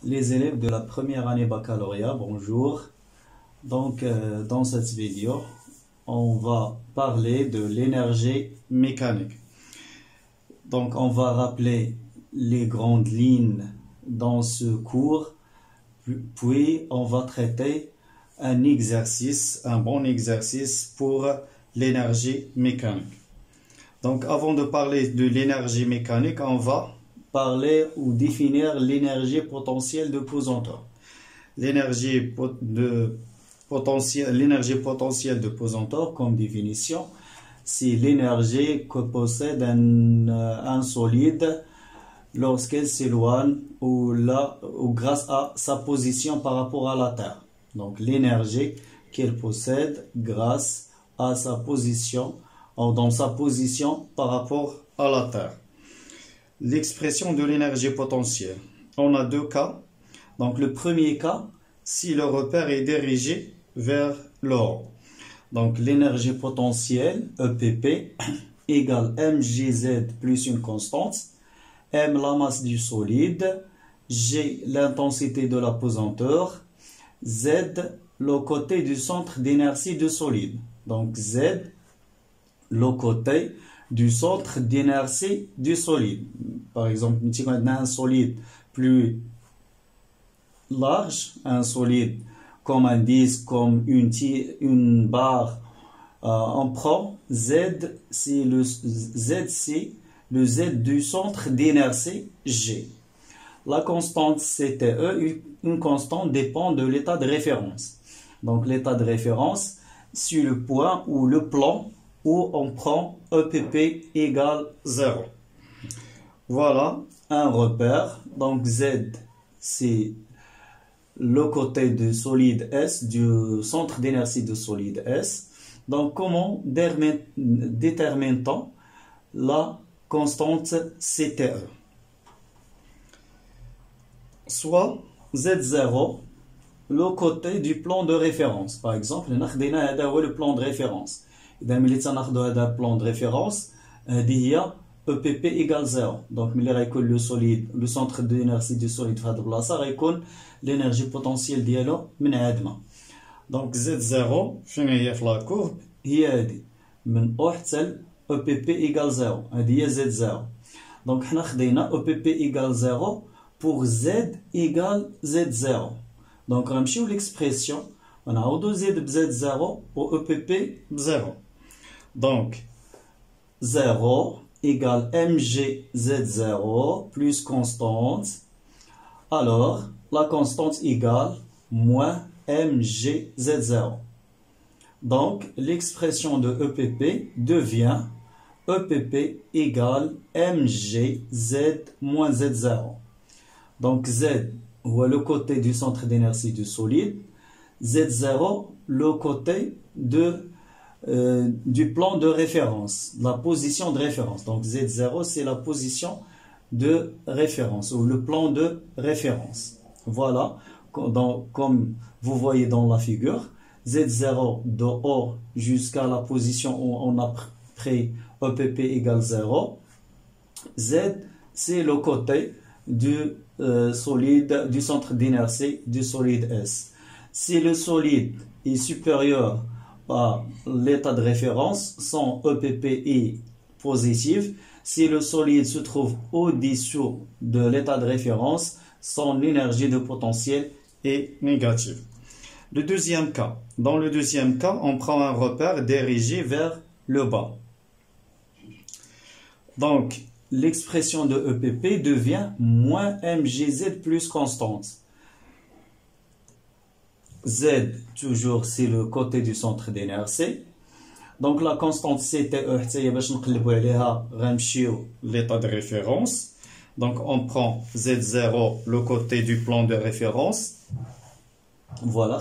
Les élèves de la première année baccalauréat, bonjour. Dans cette vidéo, on va parler de l'énergie mécanique. Donc, on va rappeler les grandes lignes dans ce cours, puis on va traiter un bon exercice pour l'énergie mécanique. Donc, avant de parler de l'énergie mécanique, on va parler ou définir l'énergie potentielle de pesanteur. L'énergie potentielle de pesanteur, comme définition, c'est l'énergie que possède un solide lorsqu'elle s'éloigne ou grâce à sa position par rapport à la Terre. Donc, l'énergie qu'elle possède grâce à sa position, ou dans sa position par rapport à la Terre. L'expression de l'énergie potentielle. On a deux cas. Donc, le premier cas, si le repère est dirigé vers le haut. Donc, l'énergie potentielle, EPP, égale mgz plus une constante, m la masse du solide, g l'intensité de la pesanteur, z le côté du centre d'inertie du solide. Donc, z le côté du centre d'inertie du solide. Par exemple, si on a un solide plus large, un solide comme un disque, comme une barre, on prend Z, c'est le Z du centre d'inertie G. La constante CTE, une constante dépend de l'état de référence. Donc l'état de référence, c'est le point ou le plan où on prend EPP égale 0. Voilà un repère. Donc Z, c'est le côté du solide S, du centre d'inertie du solide S. Donc, comment détermine-t-on la constante CTE? Soit Z0, le côté du plan de référence. Par exemple, nous avons le plan de référence. إذا ملي تناخذوا هذا البلان de référence هذه هي EPP égale 0. Donc ملي غيكون لو سوليد لو سونتر دو انرسي دو سوليد في هذه البلاصه غيكون لينيرجي بوتونسييل ديالو منعدمه. دونك زد 0 فين هي في لا كورب هي هذه من او حتى EPP égale 0. هذه هي زد 0. دونك حنا خدينا EPP égale 0 pour Z égale Z0. دونك غنمشيو ليكسبريسيون ونعوضو Z بزد 0 و EPP ب 0. Donc, 0 égale mgz0 plus constante. Alors, la constante égale moins mgz0. Donc, l'expression de EPP devient EPP égale mgz moins z0. Donc, Z, ou le côté du centre d'inertie du solide. Z0, le côté du plan de référence, la position de référence. Donc Z0, c'est la position de référence ou le plan de référence. Voilà, comme vous voyez dans la figure, Z0 de haut jusqu'à la position où on a pris EPP égale 0. Z, c'est le côté du solide, du centre d'inertie du solide S. Si le solide est supérieur à l'état de référence, son EPP est positif. Si le solide se trouve au-dessous de l'état de référence, son énergie de potentiel est négative. Le deuxième cas. Dans le deuxième cas, on prend un repère dirigé vers le bas. Donc, l'expression de EPP devient moins mgz plus constante. Z, toujours, c'est le côté du centre d'inertie. Donc, la constante CTE, l'état de référence. Donc, on prend Z0, le côté du plan de référence. Voilà,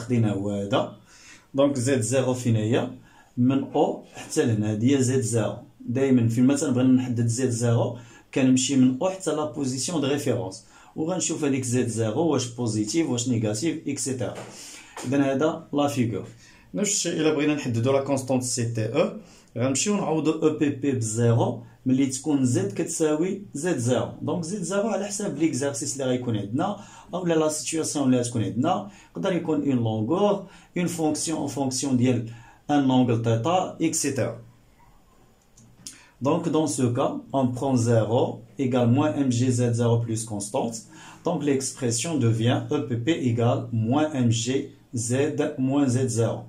donc Z0 فينيا من O حتى لهنا هذه Z0. دائما فين ما تنبغي نحدد Z0 كنمشي من O حتى لا بوزيسيون دو ريفيرونس وغنشوف هذيك Z0 واش بوزيتيف واش نيجاتيف اكسيتيرا. إذا هذا لا فيغور. نفس الشيء إلا بغينا نحددو لا كونستانت سي تي او غنمشيو نعوضو او بي بي بزيرو ملي تكون زد كتساوي زد زيرو. دونك زد زيرو على حساب ليكزارسيس اللي غيكون عندنا اولا لا سيتوياسيون اللي غتكون عندنا. يقدر يكون اون لونغور اون فونكسيون اون فونكسيون ديال ان انغل θ etc. Donc dans ce cas, on prend 0 égale moins mgz0 plus constante. Donc l'expression devient EPP égale moins mgz moins z0.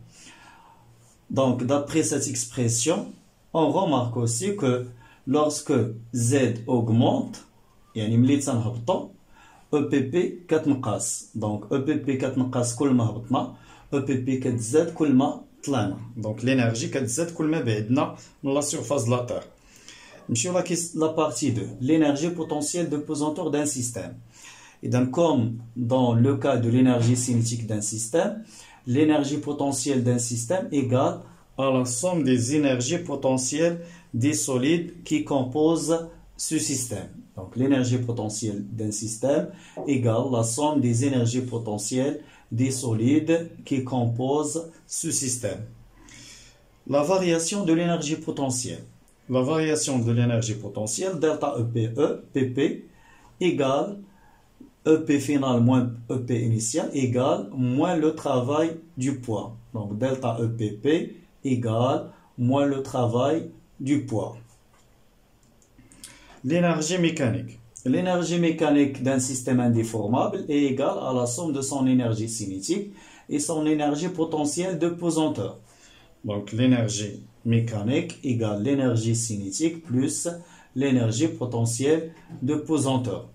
Donc d'après cette expression, on remarque aussi que lorsque z augmente, يعني ملي تنهبطو EPP كتنقص. donc EPP كتنقص كل ما هبطنا، EPP كتزاد كل ما طلعنا. donc l'énergie كتزاد كل ما بعدنا من la surface de la Terre. نمشيو la partie 2, l'énergie potentielle de pesanteur d'un système. Et donc, comme dans le cas de l'énergie cinétique d'un système, l'énergie potentielle d'un système égale à la somme des énergies potentielles des solides qui composent ce système. Donc l'énergie potentielle d'un système égale la somme des énergies potentielles des solides qui composent ce système. La variation de l'énergie potentielle. La variation de l'énergie potentielle, delta EPE, PP, égale EP final moins EP initial égale moins le travail du poids. Donc delta EPP égale moins le travail du poids. L'énergie mécanique. L'énergie mécanique d'un système indéformable est égale à la somme de son énergie cinétique et son énergie potentielle de pesanteur. Donc l'énergie mécanique égale l'énergie cinétique plus l'énergie potentielle de pesanteur.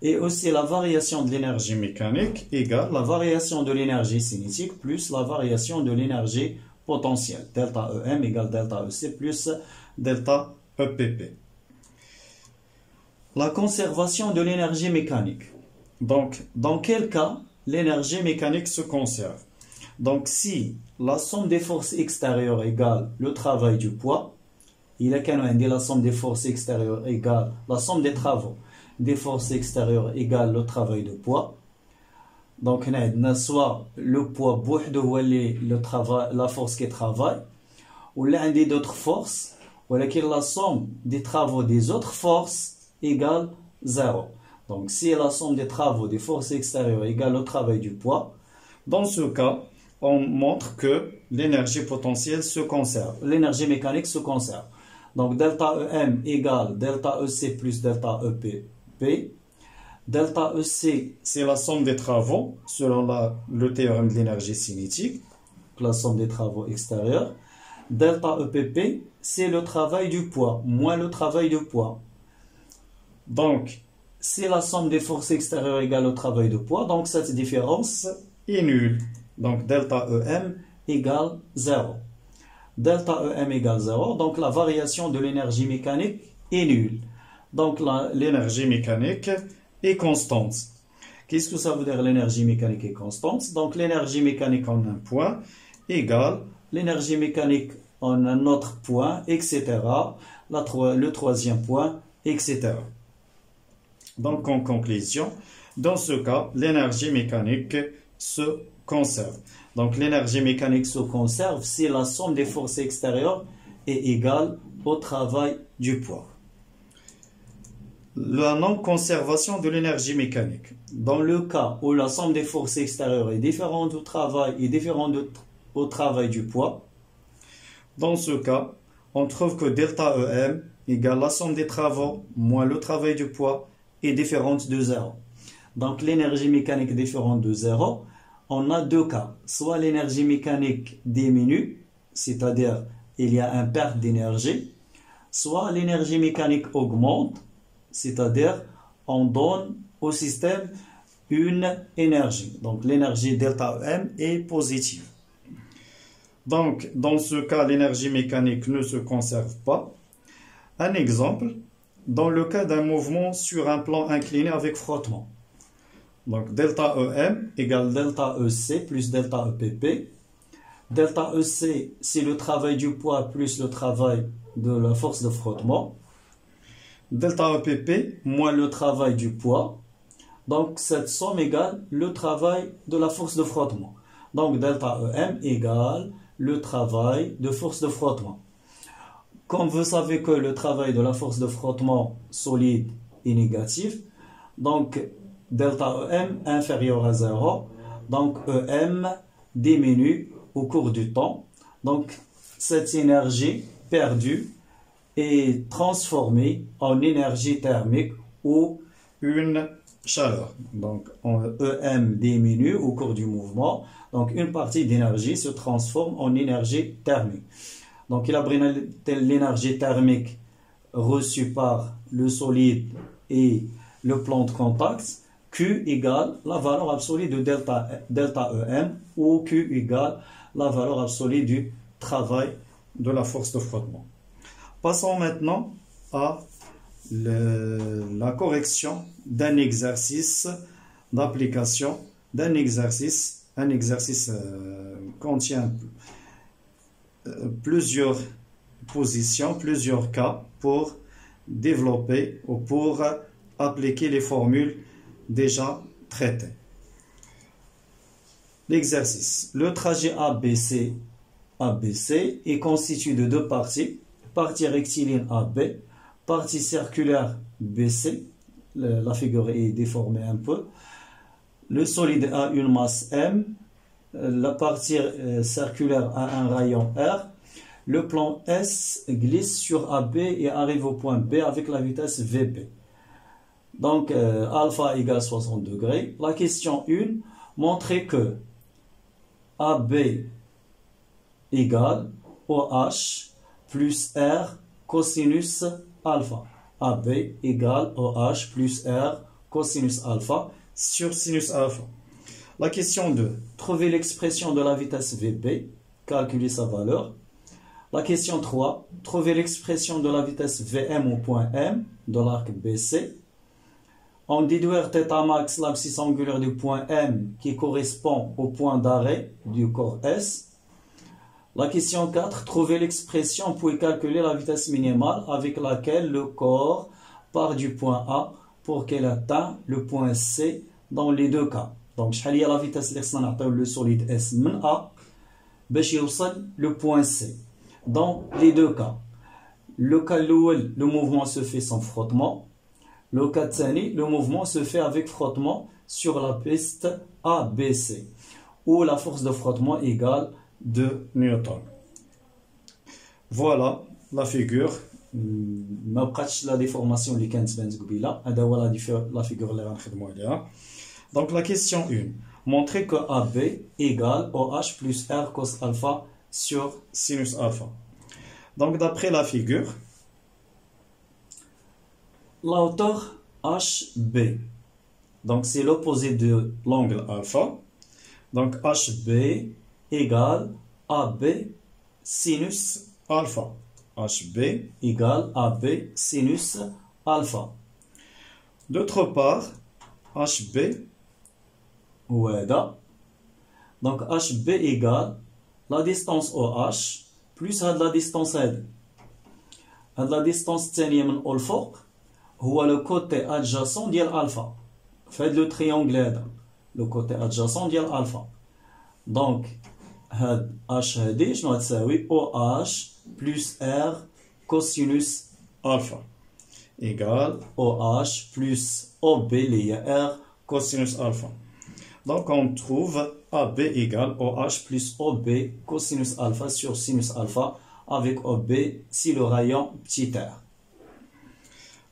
Et aussi la variation de l'énergie mécanique égale la variation de l'énergie cinétique plus la variation de l'énergie potentielle. Delta EM égale delta EC plus delta EPP. La conservation de l'énergie mécanique. Donc, dans quel cas l'énergie mécanique se conserve? Donc, si la somme des forces extérieures égale le travail du poids, il a qu'à nous la somme des forces extérieures égale la somme des travaux des forces extérieures égale le travail de poids. Donc, on a soit le poids le travail, la force qui travaille, ou l'un des d'autres forces, ou la somme des travaux des autres forces égale 0. Donc, si la somme des travaux des forces extérieures égale le travail du poids, dans ce cas, on montre que l'énergie potentielle se conserve, l'énergie mécanique se conserve. Donc, delta EM égale delta EC plus delta EP. Delta EC, c'est la somme des travaux selon le théorème de l'énergie cinétique, la somme des travaux extérieurs. Delta EPP, c'est le travail du poids, moins le travail de poids. Donc, si la somme des forces extérieures égale au travail de poids, donc cette différence est nulle. Donc, delta EM égale 0. Delta EM égale 0, donc la variation de l'énergie mécanique est nulle. Donc l'énergie mécanique est constante. Qu'est-ce que ça veut dire l'énergie mécanique est constante? Donc l'énergie mécanique en un point égale l'énergie mécanique en un autre point, etc. Le troisième point, etc. Donc en conclusion, dans ce cas, l'énergie mécanique se conserve. Donc l'énergie mécanique se conserve si la somme des forces extérieures est égale au travail du poids. La non-conservation de l'énergie mécanique. Dans le cas où la somme des forces extérieures est différente au travail et différente au travail du poids, dans ce cas, on trouve que delta EM égale la somme des travaux moins le travail du poids est différente de 0. Donc l'énergie mécanique est différente de 0. On a deux cas. Soit l'énergie mécanique diminue, c'est-à-dire il y a une perte d'énergie, soit l'énergie mécanique augmente, c'est-à-dire on donne au système une énergie. Donc l'énergie delta EM est positive. Donc dans ce cas, l'énergie mécanique ne se conserve pas. Un exemple, dans le cas d'un mouvement sur un plan incliné avec frottement. Donc delta EM égale delta EC plus delta EPP. Delta EC, c'est le travail du poids plus le travail de la force de frottement. Delta EPP moins le travail du poids. Donc cette somme égale le travail de la force de frottement. Donc delta EM égale le travail de force de frottement. comme vous savez que le travail de la force de frottement solide est négatif, donc delta EM inférieur à 0, donc EM diminue au cours du temps. Donc cette énergie perdue est transformée en énergie thermique ou une chaleur. Donc EM diminue au cours du mouvement, donc une partie d'énergie se transforme en énergie thermique. Donc il a pris l'énergie thermique reçue par le solide et le plan de contact. Q égale la valeur absolue de delta EM ou Q égale la valeur absolue du travail de la force de frottement. Passons maintenant à la correction d'un exercice d'application d'un exercice. Un exercice contient plusieurs positions, plusieurs cas pour développer ou pour appliquer les formules déjà traitées. L'exercice. Le trajet ABC est constitué de deux parties. Partie rectiligne AB, partie circulaire BC. La figure est déformée un peu. Le solide a une masse M. La partie circulaire a un rayon R. Le plan S glisse sur AB et arrive au point B avec la vitesse VB. Donc, alpha égale 60 degrés. La question 1, montrer que AB égale OH plus R cosinus alpha. AB égale OH plus R cosinus alpha sur sinus alpha. La question 2, trouver l'expression de la vitesse VB, calculer sa valeur. La question 3, trouver l'expression de la vitesse Vm au point M de l'arc BC. On déduire θ max l'abscisse angulaire du point M qui correspond au point d'arrêt du corps S. La question 4, trouver l'expression pour calculer la vitesse minimale avec laquelle le corps part du point A pour qu'elle atteigne le point C dans les deux cas. Donc, je vais la vitesse le solide S من A باش يوصل le point C. Dans les deux cas, le cas الأول, le mouvement se fait sans frottement. Le cas الثاني, le mouvement se fait avec frottement sur la piste ABC, où la force de frottement égale 2 Newton. Voilà la figure. ما بقاتش la déformation اللي كانت بانت قبيله. هذا هو la figure اللي غنخدموا عليها. Donc la question 1, montrer que AB égale OH plus R cos alpha sur sinus alpha. Donc d'après la figure, la hauteur HB, donc c'est l'opposé de l'angle alpha. Donc HB égale AB sinus alpha. HB égale AB sinus alpha. D'autre part, HB, donc HB égale la distance OH plus la distance AD. La distance الثانية من الفوق هو le côté adjacent ديال alpha. Faites le triangle هذا le côté adjacent ديال alpha. Donc هاد H هادي شنو غتساوي OH plus R cosinus alpha égale OH plus OB اللي هي R cosinus alpha. Donc on trouve AB égale OH plus OB cosinus alpha sur sinus alpha avec OB si le rayon petit r.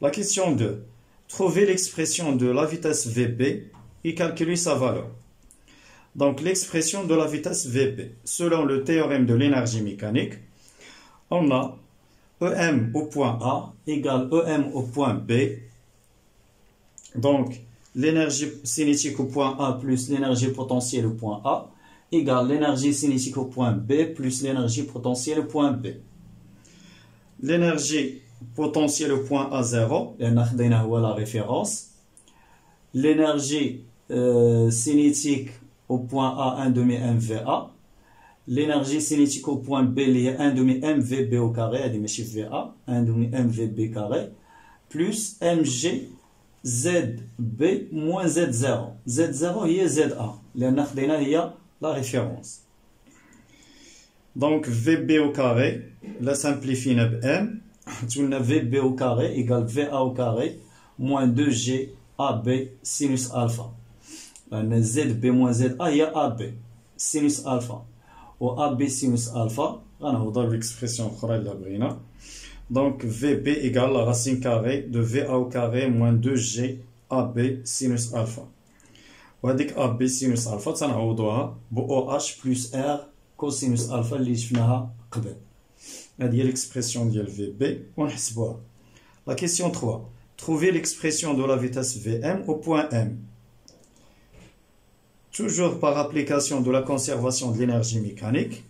La question 2. Trouver l'expression de la vitesse VB et calculer sa valeur. Donc l'expression de la vitesse VB. Selon le théorème de l'énergie mécanique, on a EM au point A égale EM au point B. Donc l'énergie cinétique au point A plus l'énergie potentielle au point A égale l'énergie cinétique au point B plus l'énergie potentielle au point B. L'énergie potentielle au point A0, la référence. L'énergie cinétique au point A 1 demi MVA. L'énergie cinétique au point B, il y a 1 demi MVB au carré, VA, 1 demi MVB carré, plus MG ZB moins Z0. Z0 هي ZA. لأن خدينا هي la référence. Donc VB au carré, la simplifie M. Tu as VB au carré égale VA au carré moins 2G AB sinus alpha. ZB moins ZA, il y a AB sinus alpha. Ou AB sinus alpha, on a dans l'expression donc VB égale la racine carrée de VA au carré moins 2G AB sinus alpha. Ou AB sinus alpha, ça a OH plus R cosinus alpha اللي شفناها قبل. هذه هي l'expression ديال VB ونحسبوها. La question 3. Trouvez l'expression de la vitesse Vm au point M. Toujours par application de la conservation de l'énergie mécanique,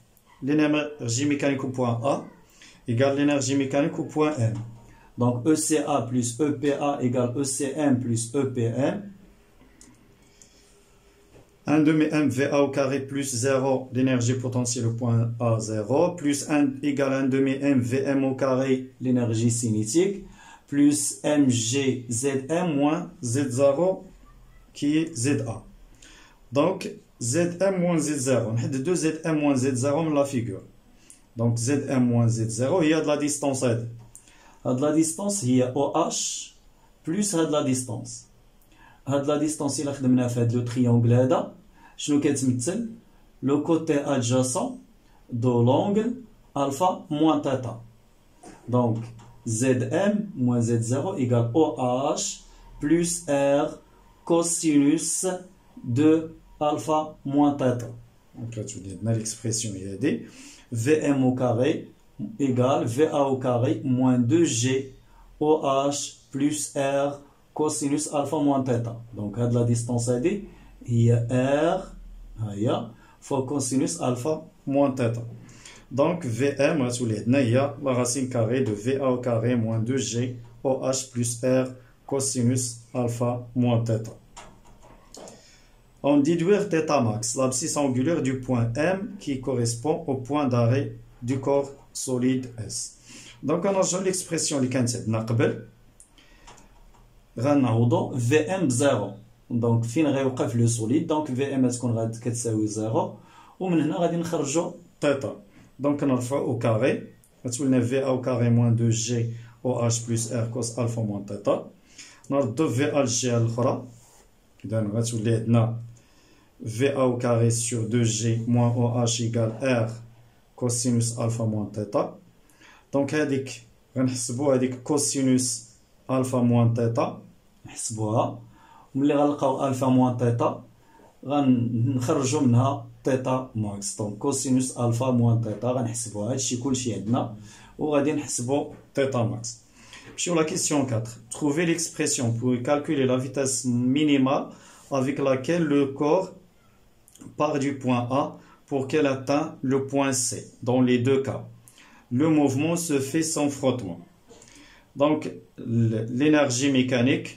l'énergie mécanique au point A égale l'énergie mécanique au point M. Donc ECA plus EPA égale ECM plus EPM. 1 demi MVA au carré plus 0, l'énergie potentielle au point A 0, plus 1 égale 1 demi MVM au carré, l'énergie cinétique, plus MGZM moins Z0 qui est ZA. Donc ZM moins Z0, on a 2 ZM moins Z0 dans la figure. Donc ZM moins Z0, il y a de la distance Z. De la distance, il y a OH plus de la distance. هاد لا ديستونس إلا خدمنا في هاد لو تريونغل هذا شنو كتمثل لو كوتي ادجاسون دو لونغل الفا موان تيتا دونك زد ام موان زد زيرو ايكال او اش بلس ار كوسينوس دو الفا موان تيتا دونك لا تولي عندنا ليكسبرسيون هي هادي في ام او كاري ايكال في ا او كاري موان 2 جي او اش بلس ار cosinus alpha moins theta. Donc, la distance est il y a R fois cosinus alpha moins theta. Donc, VM, il y a la racine carrée de VA au carré moins 2G OH plus R cosinus alpha moins theta. On déduire θ max, l'abscisse angulaire du point M qui correspond au point d'arrêt du corps solide S. Donc, on a l'expression qui est نقبل غنعوضو VM بزيرو دونك فين غيوقف لو سوليد دونك VM تكون كتساوي زيرو ومن هنا غادي نخرجو تيتا دونك نرفعو او كاري غتولينا في او كاري موان 2 جي او اش بلس ار كوس الفا موان تيتا نردو في ا الجهه الاخرى اذا غتولي عندنا في او كاري سور 2 جي موان او اش ايكال ار كوسينوس الفا موان تيتا دونك هذيك غنحسبو هذيك كوسينوس الفا موان تيتا نحسبوها وملي غنلقاو الفا موان تيتا غنخرجوا منها تيتا ماكس دونك كوسينوس الفا موان تيتا غنحسبوها هادشي كلشي عندنا وغادي نحسبوا تيتا ماكس. نمشيو لا كيسيون 4. Trouvez l'expression pour calculer la vitesse minimale avec laquelle le corps part du point A pour qu'elle atteigne le point C. Dans les deux cas, le mouvement se fait sans frottement. Donc l'énergie mécanique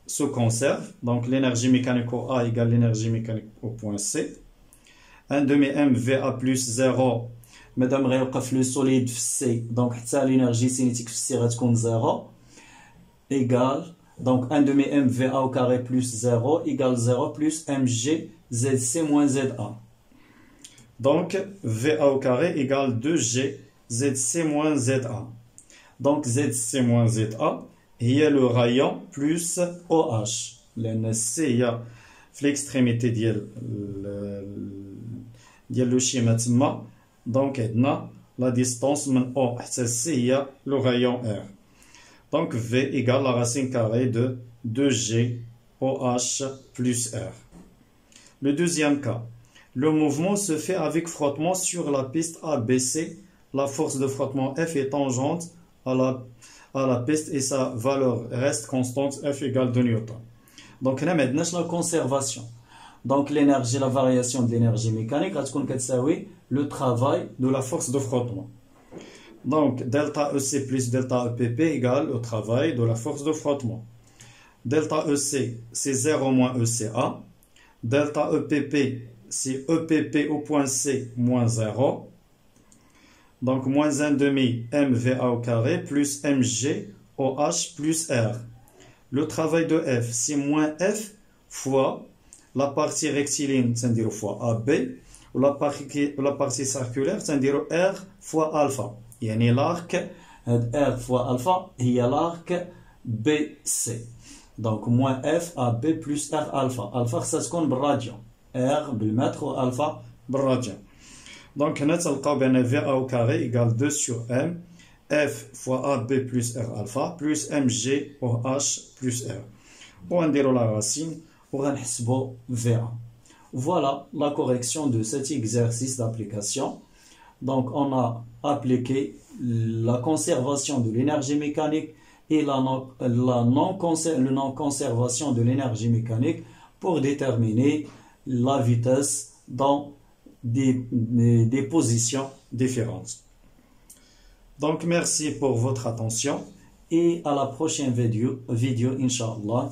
se conserve. Donc l'énergie mécanique au A égale l'énergie mécanique au point C. 1 demi MVA plus 0. Madame غيوقف le solide في C. Donc حتى l'énergie cinétique في C غتكون 0. Égale. Donc 1 demi MVA au carré plus 0 égale 0 plus MG ZC moins ZA. Donc VA au carré égale 2G ZC moins ZA. Donc ZC moins ZA, il y a le rayon plus OH. Le C, il y a l'extrémité le schéma. Donc, la distance من O حتى C, il y a le rayon R. Donc, V égale la racine carrée de 2G OH plus R. Le deuxième cas, le mouvement se fait avec frottement sur la piste ABC. La force de frottement F est tangente à la piste et sa valeur reste constante F égale 2 newtons. Donc là maintenant la conservation. Donc l'énergie, la variation de l'énergie mécanique غتكون كتساوي le travail de la force de frottement. Donc delta EC plus delta EPP égale le travail de la force de frottement. Delta EC c'est 0 moins ECA. Delta EPP c'est EPP au point C moins 0. Donc, moins 1 demi MVA au carré plus MG OH plus R. Le travail de F, c'est moins F fois la partie rectiligne, c'est-à-dire fois AB, la partie circulaire, c'est R fois alpha. يعني l'arc R fois alpha هي l'arc BC. Donc moins F à B plus R alpha. Alpha ça se compte بالراديان. R بالمتر و alpha بالراديان. Donc هنا تلقاو بأن VA au carré égale 2 sur M. F fois AB plus R alpha plus MG au H plus R. ونديرو la racine وغنحسبو VA. Voilà la correction de cet exercice d'application. Donc on a appliqué la conservation de l'énergie mécanique et le non-conservation de l'énergie mécanique pour déterminer la vitesse dans des positions différentes. Donc merci pour votre attention et à la prochaine vidéo Inch'Allah.